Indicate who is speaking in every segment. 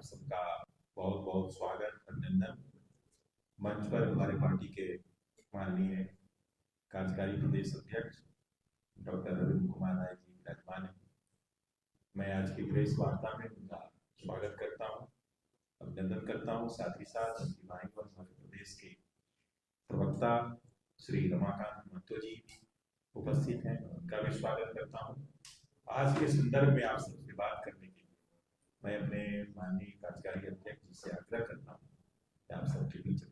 Speaker 1: आप सबका बहुत बहुत स्वागत, अभिनंदन। मंच पर हमारे पार्टी के माननीय कार्यकारी प्रदेश अध्यक्ष डॉक्टर रविंद्र कुमार राय जी विराजमान हैं। मैं आज की प्रेस वार्ता में उनका स्वागत करता हूँ, अभिनंदन करता हूँ। साथ ही साथ उनकी वाणी पर मध्य प्रदेश के प्रवक्ता श्री रमाकांत महतो जी उपस्थित हैं, उनका भी स्वागत करता हूँ। आज के संदर्भ में आप सबसे बात करने के लिए मैं अपने माननीय कार्यकारी अध्यक्ष जी से आग्रह करता हूँ कि आप सबके बीच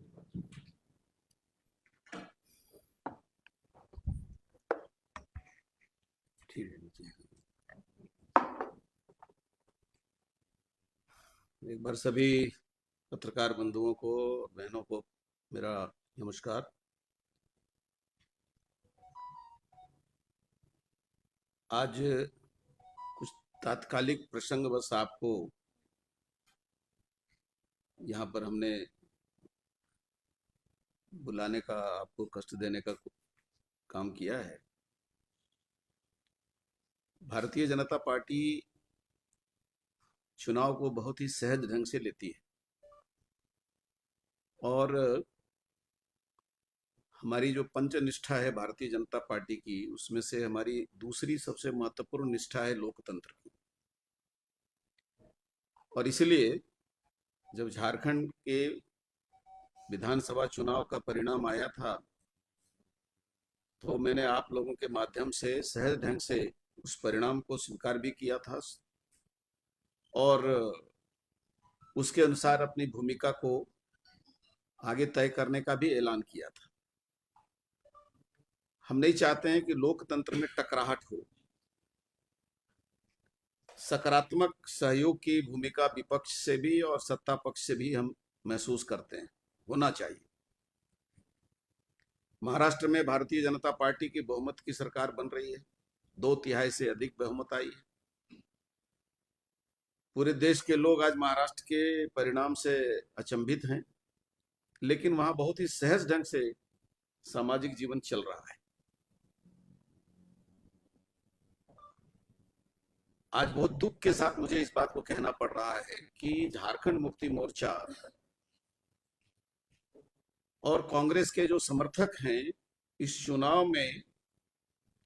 Speaker 2: एक बार सभी पत्रकार बंधुओं को, बहनों को मेरा नमस्कार। आज कुछ तात्कालिक प्रसंग बस आपको यहाँ पर हमने बुलाने का, आपको कष्ट देने का काम किया है। भारतीय जनता पार्टी चुनाव को बहुत ही सहज ढंग से लेती है और हमारी जो पंचनिष्ठा है भारतीय जनता पार्टी की, उसमें से हमारी दूसरी सबसे महत्वपूर्ण निष्ठा है लोकतंत्र की। और इसलिए जब झारखंड के विधानसभा चुनाव का परिणाम आया था तो मैंने आप लोगों के माध्यम से सहज ढंग से उस परिणाम को स्वीकार भी किया था और उसके अनुसार अपनी भूमिका को आगे तय करने का भी ऐलान किया था। हम नहीं चाहते हैं कि लोकतंत्र में टकराहट हो। सकारात्मक सहयोग की भूमिका विपक्ष से भी और सत्ता पक्ष से भी हम महसूस करते हैं, होना चाहिए। महाराष्ट्र में भारतीय जनता पार्टी की बहुमत की सरकार बन रही है, 2/3 से अधिक बहुमत आई है। पूरे देश के लोग आज महाराष्ट्र के परिणाम से अचंभित हैं, लेकिन वहां बहुत ही सहज ढंग से सामाजिक जीवन चल रहा है। आज बहुत दुख के साथ मुझे इस बात को कहना पड़ रहा है कि झारखंड मुक्ति मोर्चा और कांग्रेस के जो समर्थक हैं, इस चुनाव में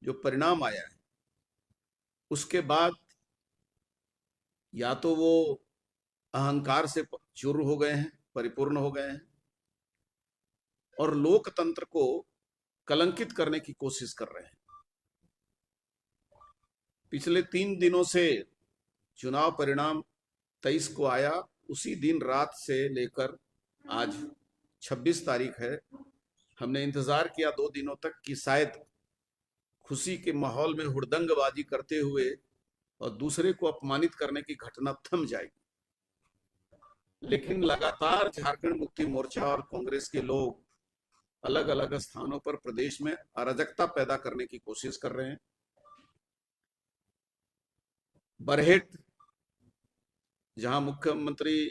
Speaker 2: जो परिणाम आया है उसके बाद या तो वो अहंकार से चूर हो गए हैं, परिपूर्ण हो गए हैं और लोकतंत्र को कलंकित करने की कोशिश कर रहे हैं। पिछले 3 दिनों से चुनाव परिणाम 23 को आया, उसी दिन रात से लेकर आज 26 तारीख है, हमने इंतजार किया 2 दिनों तक कि शायद खुशी के माहौल में हुड़दंगबाजी करते हुए और दूसरे को अपमानित करने की घटना थम जाएगी। लेकिन लगातार झारखंड मुक्ति मोर्चा और कांग्रेस के लोग अलग अलग स्थानों पर प्रदेश में अराजकता पैदा करने की कोशिश कर रहे हैं। बरहेट, जहां मुख्यमंत्री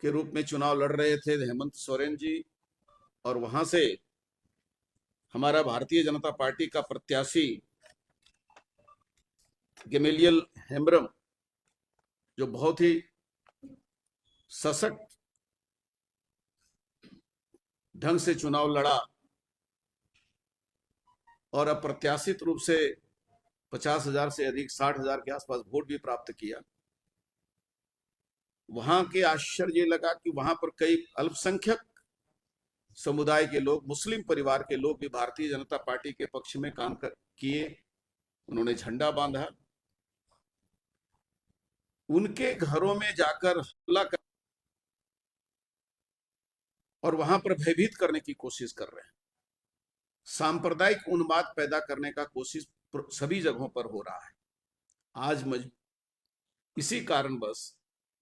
Speaker 2: के रूप में चुनाव लड़ रहे थे हेमंत सोरेन जी, और वहां से हमारा भारतीय जनता पार्टी का प्रत्याशी गेमेलियल हेम्ब्रम, जो बहुत ही सशक्त ढंग से चुनाव लड़ा और अप्रत्याशित रूप से 50,000 से अधिक, 60,000 के आसपास वोट भी प्राप्त किया। वहां के आश्चर्य लगा कि वहां पर कई अल्पसंख्यक समुदाय के लोग, मुस्लिम परिवार के लोग भी भारतीय जनता पार्टी के पक्ष में काम किए। उन्होंने झंडा बांधा, उनके घरों में जाकर हमला कर और वहां पर भयभीत करने की कोशिश कर रहे हैं। सांप्रदायिक उन्माद पैदा करने का कोशिश सभी जगहों पर हो रहा है। आज इसी कारणवश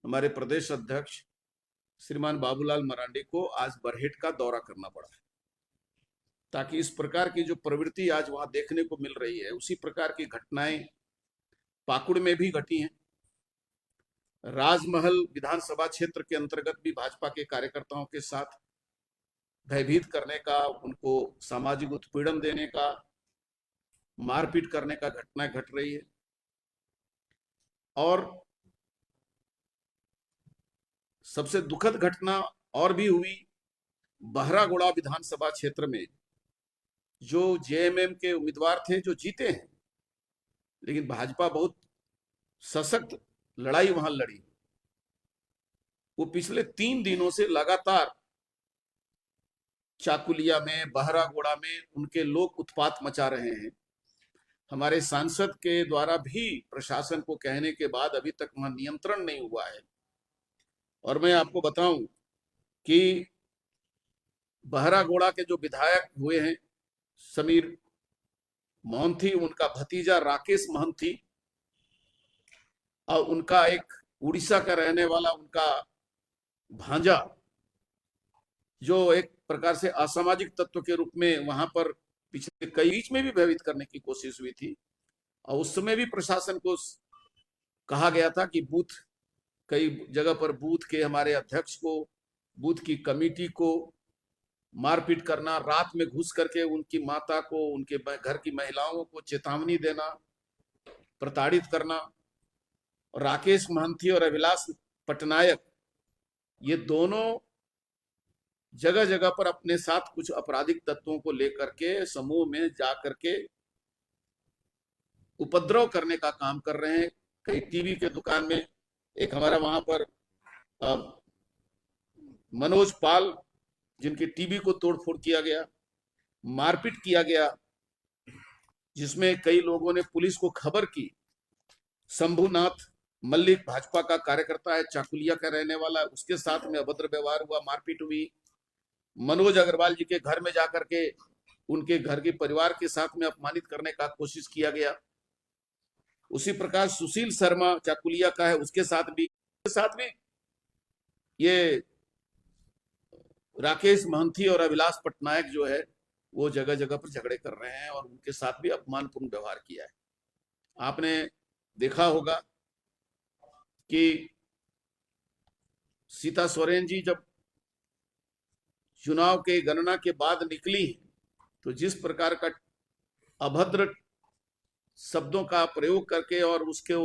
Speaker 2: हमारे प्रदेश अध्यक्ष श्रीमान बाबूलाल मरांडी को आज बरहेट का दौरा करना पड़ा है, ताकि इस प्रकार की जो प्रवृत्ति आज वहां देखने को मिल रही है, उसी प्रकार की घटनाएं पाकुड़ में भी घटी हैं। राजमहल विधानसभा क्षेत्र के अंतर्गत भी भाजपा के कार्यकर्ताओं के साथ भयभीत करने का, उनको सामाजिक उत्पीड़न देने का, मारपीट करने का घटना घट रही है। और सबसे दुखद घटना और भी हुई बहरागोड़ा विधानसभा क्षेत्र में। जो जेएमएम के उम्मीदवार थे जो जीते हैं, लेकिन भाजपा बहुत सशक्त लड़ाई वहां लड़ी। वो पिछले 3 दिनों से लगातार चाकुलिया में, बहरागोड़ा में उनके लोग उत्पात मचा रहे हैं। हमारे सांसद के द्वारा भी प्रशासन को कहने के बाद अभी तक वहां नियंत्रण नहीं हुआ है। और मैं आपको बताऊं कि बहरागोड़ा के जो विधायक हुए हैं समीर मोहंती, उनका भतीजा राकेश मोहंती और उनका एक उड़ीसा का रहने वाला उनका भांजा, जो एक प्रकार से असामाजिक तत्व के रूप में वहां पर पिछले कई बीच में भी भयभीत करने की कोशिश हुई थी। और उस समय भी प्रशासन को कहा गया था कि बूथ, कई जगह पर बूथ के हमारे अध्यक्ष को, बूथ की कमेटी को मारपीट करना, रात में घुस करके उनकी माता को, उनके घर की महिलाओं को चेतावनी देना, प्रताड़ित करना। राकेश महंती और अभिलाष पटनायक, ये दोनों जगह जगह पर अपने साथ कुछ आपराधिक तत्वों को लेकर के समूह में जाकर के उपद्रव करने का काम कर रहे हैं। कई टीवी के दुकान में, एक हमारा वहां पर मनोज पाल, जिनके टीवी को तोड़फोड़ किया गया, मारपीट किया गया, जिसमें कई लोगों ने पुलिस को खबर की। शंभुनाथ मल्लिक भाजपा का कार्यकर्ता है, चाकुलिया का रहने वाला, उसके साथ में अभद्र व्यवहार हुआ, मारपीट हुई। मनोज अग्रवाल जी के घर में जाकर के उनके घर के परिवार के साथ में अपमानित करने का कोशिश किया गया। उसी प्रकार सुशील शर्मा चाकुलिया का है, उसके साथ भी ये राकेश महंती और अभिलाष पटनायक जो है वो जगह जगह पर झगड़े कर रहे हैं और उनके साथ भी अपमानपूर्ण व्यवहार किया है। आपने देखा होगा कि सीता सोरेन जी जब चुनाव के गणना के बाद निकली तो जिस प्रकार का अभद्र शब्दों का प्रयोग करके और उसके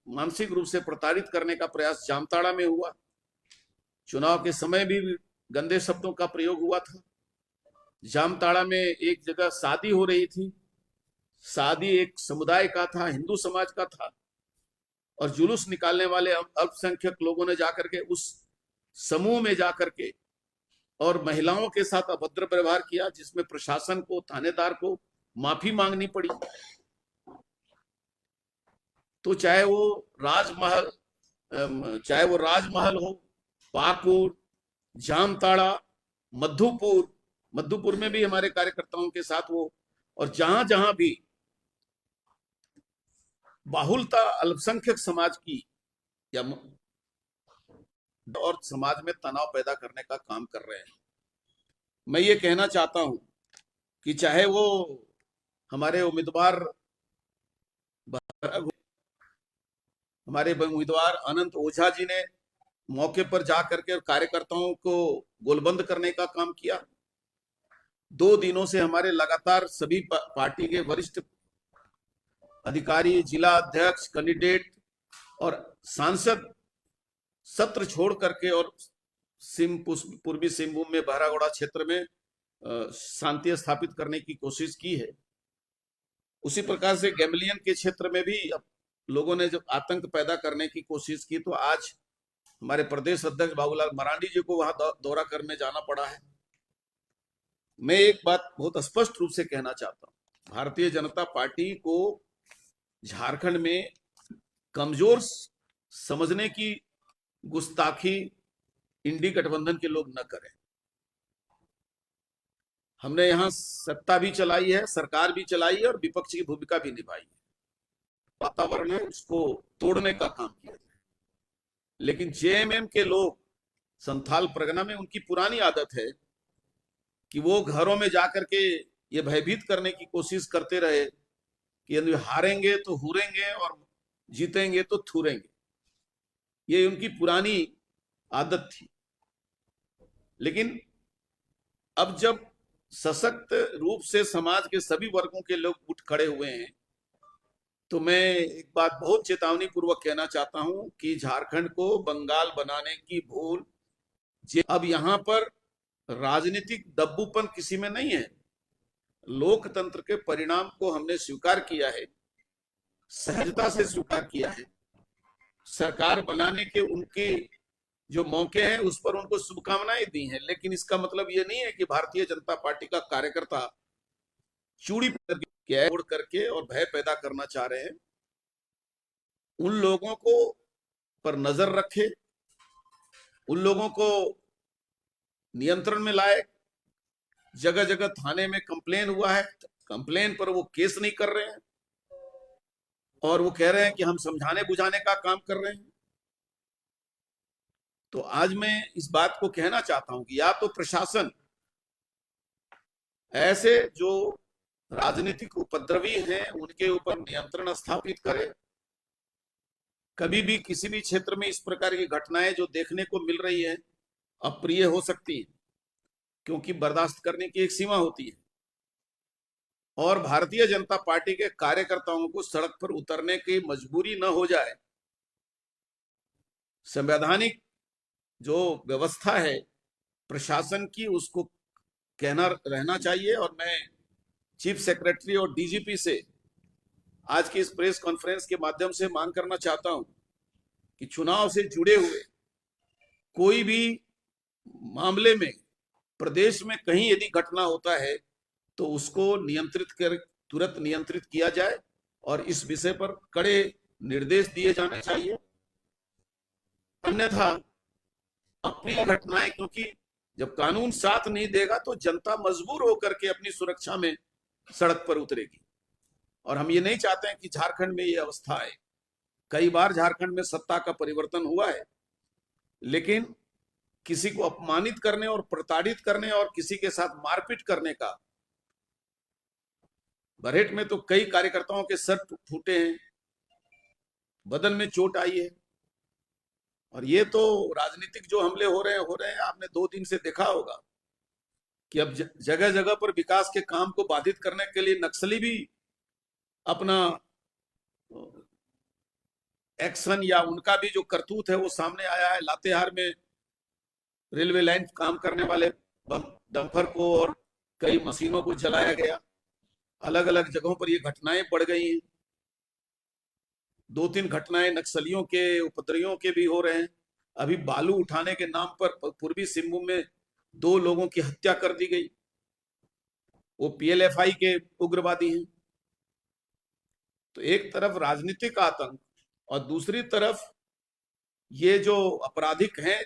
Speaker 2: मानसिक रूप से प्रताड़ित करने का प्रयास जामताड़ा में हुआ। चुनाव के समय भी गंदे शब्दों का प्रयोग हुआ था। जामताड़ा में एक जगह शादी हो रही थी, शादी एक समुदाय का था, हिंदू समाज का था, और जुलूस निकालने वाले अल्पसंख्यक लोगों ने जाकर के उस समूह में जाकर के और महिलाओं के साथ अभद्र व्यवहार किया, जिसमें प्रशासन को, थानेदार को माफी मांगनी पड़ी। तो चाहे वो राजमहल हो, पाकुड़, जामताड़ा, मधुपुर में भी हमारे कार्यकर्ताओं के साथ वो, और जहां जहां भी बाहुलता अल्पसंख्यक समाज की या और समाज में तनाव पैदा करने का काम कर रहे हैं। मैं ये कहना चाहता हूं कि चाहे वो हमारे उम्मीदवार अनंत ओझा जी ने मौके पर जाकर के कार्यकर्ताओं को गोलबंद करने का काम किया। 2 दिनों से हमारे लगातार सभी पार्टी के वरिष्ठ अधिकारी, जिला अध्यक्ष, कैंडिडेट और सांसद सत्र छोड़ करके और पूर्वी सिंहभूम में बहरागोड़ा क्षेत्र में शांति स्थापित करने की कोशिश की है। उसी प्रकार से गैमलियन के क्षेत्र में भी लोगों ने जब आतंक पैदा करने की कोशिश की तो आज हमारे प्रदेश अध्यक्ष बाबूलाल मरांडी जी को वहां दौरा करने जाना पड़ा है। मैं एक बात बहुत स्पष्ट रूप से कहना चाहता हूं, भारतीय जनता पार्टी को झारखंड में कमजोर समझने की गुस्ताखी इंडी गठबंधन के लोग न करें। हमने यहां सत्ता भी चलाई है, सरकार भी चलाई है और विपक्ष की भूमिका भी निभाई है। वातावरण है उसको तोड़ने का काम किया जाए। लेकिन जेएमएम के लोग, संथाल परगना में उनकी पुरानी आदत है कि वो घरों में जाकर के ये भयभीत करने की कोशिश करते रहे कि यदि हारेंगे तो हुरेंगे और जीतेंगे तो थूरेंगे। ये उनकी पुरानी आदत थी। लेकिन अब जब सशक्त रूप से समाज के सभी वर्गों के लोग उठ खड़े हुए हैं तो मैं एक बात बहुत चेतावनी पूर्वक कहना चाहता हूं कि झारखंड को बंगाल बनाने की भूल अब यहां पर राजनीतिक दब्बूपन किसी में नहीं है। लोकतंत्र के परिणाम को हमने स्वीकार किया है, सहजता से स्वीकार किया है। सरकार बनाने के उनके जो मौके हैं उस पर उनको शुभकामनाएं दी हैं, लेकिन इसका मतलब ये नहीं है कि भारतीय जनता पार्टी का कार्यकर्ता चूड़ी ओढ़ करके और भय पैदा करना चाह रहे हैं। उन लोगों को पर नजर रखे, उन लोगों को नियंत्रण में लाए। जगह जगह थाने में कंप्लेन हुआ है, कंप्लेन पर वो केस नहीं कर रहे हैं और वो कह रहे हैं कि हम समझाने बुझाने का काम कर रहे हैं। तो आज मैं इस बात को कहना चाहता हूं कि या तो प्रशासन ऐसे जो राजनीतिक उपद्रवी हैं उनके ऊपर नियंत्रण स्थापित करे। कभी भी किसी भी क्षेत्र में इस प्रकार की घटनाएं जो देखने को मिल रही है अप्रिय हो सकती है, क्योंकि बर्दाश्त करने की एक सीमा होती है। और भारतीय जनता पार्टी के कार्यकर्ताओं को सड़क पर उतरने की मजबूरी न हो जाए। संवैधानिक जो व्यवस्था है प्रशासन की, उसको कहना रहना चाहिए। और मैं चीफ सेक्रेटरी और डीजीपी से आज की इस प्रेस कॉन्फ्रेंस के माध्यम से मांग करना चाहता हूं कि चुनाव से जुड़े हुए कोई भी मामले में प्रदेश में कहीं यदि घटना होता है तो उसको नियंत्रित कर तुरंत नियंत्रित किया जाए और इस विषय पर कड़े निर्देश दिए जाने चाहिए। अन्यथा अपनी घटनाएं, क्योंकि जब कानून साथ नहीं देगा तो जनता मजबूर होकर के अपनी सुरक्षा में सड़क पर उतरेगी। और हम ये नहीं चाहते हैं कि झारखंड में ये अवस्था आए। कई बार झारखंड में सत्ता का परिवर्तन हुआ है, लेकिन किसी को अपमानित करने और प्रताड़ित करने और किसी के साथ मारपीट करने का, बरहेट में तो कई कार्यकर्ताओं के सर फूटे हैं, बदन में चोट आई है। और ये तो राजनीतिक जो हमले हो रहे हैं आपने 2 दिन से देखा होगा कि अब जगह जगह पर विकास के काम को बाधित करने के लिए नक्सली भी अपना एक्शन या उनका भी जो करतूत है वो सामने आया है। लातेहार में रेलवे लाइन काम करने वाले डंपर को और कई मशीनों को जलाया गया। अलग अलग जगहों पर ये घटनाएं बढ़ गई हैं। 2-3 घटनाएं नक्सलियों के उपद्रवियों के भी हो रहे हैं। अभी बालू उठाने के नाम पर पूर्वी सिंहभूम में 2 लोगों की हत्या कर दी गई। वो पीएलएफआई के उग्रवादी हैं। तो एक तरफ राजनीतिक आतंक और दूसरी तरफ ये जो आपराधिक हैं,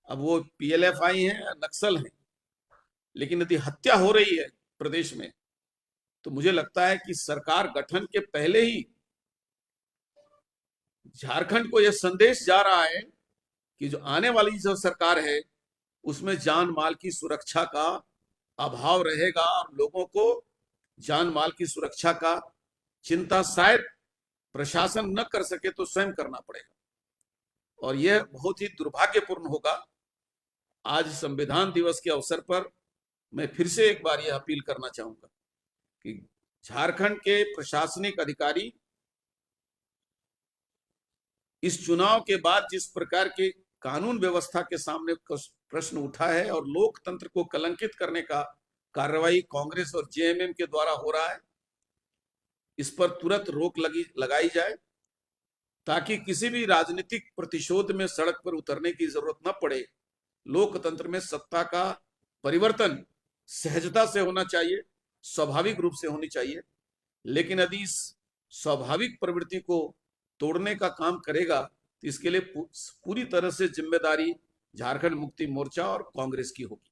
Speaker 2: अब वो पीएलएफआई हैं या नक्सल हैं, लेकिन यदि हत्या हो रही है प्रदेश में तो मुझे लगता है कि सरकार गठन के पहले ही झारखंड को यह संदेश जा रहा है कि जो आने वाली जो सरकार है उसमें जान माल की सुरक्षा का अभाव रहेगा और लोगों को जान माल की सुरक्षा का चिंता शायद प्रशासन न कर सके तो स्वयं करना पड़ेगा। और यह बहुत ही दुर्भाग्यपूर्ण होगा। आज संविधान दिवस के अवसर पर मैं फिर से एक बार यह अपील करना चाहूंगा कि झारखंड के प्रशासनिक अधिकारी इस चुनाव के बाद जिस प्रकार के कानून व्यवस्था के सामने प्रश्न उठा है और लोकतंत्र को कलंकित करने का कार्रवाई कांग्रेस और जेएमएम के द्वारा हो रहा है, इस पर तुरंत रोक लगाई जाए ताकि किसी भी राजनीतिक प्रतिशोध में सड़क पर उतरने की जरूरत न पड़े। लोकतंत्र में सत्ता का परिवर्तन सहजता से होना चाहिए, स्वाभाविक रूप से होनी चाहिए। लेकिन यदि इस स्वाभाविक प्रवृत्ति को तोड़ने का काम करेगा तो इसके लिए पूरी तरह से जिम्मेदारी झारखंड मुक्ति मोर्चा और कांग्रेस की होगी।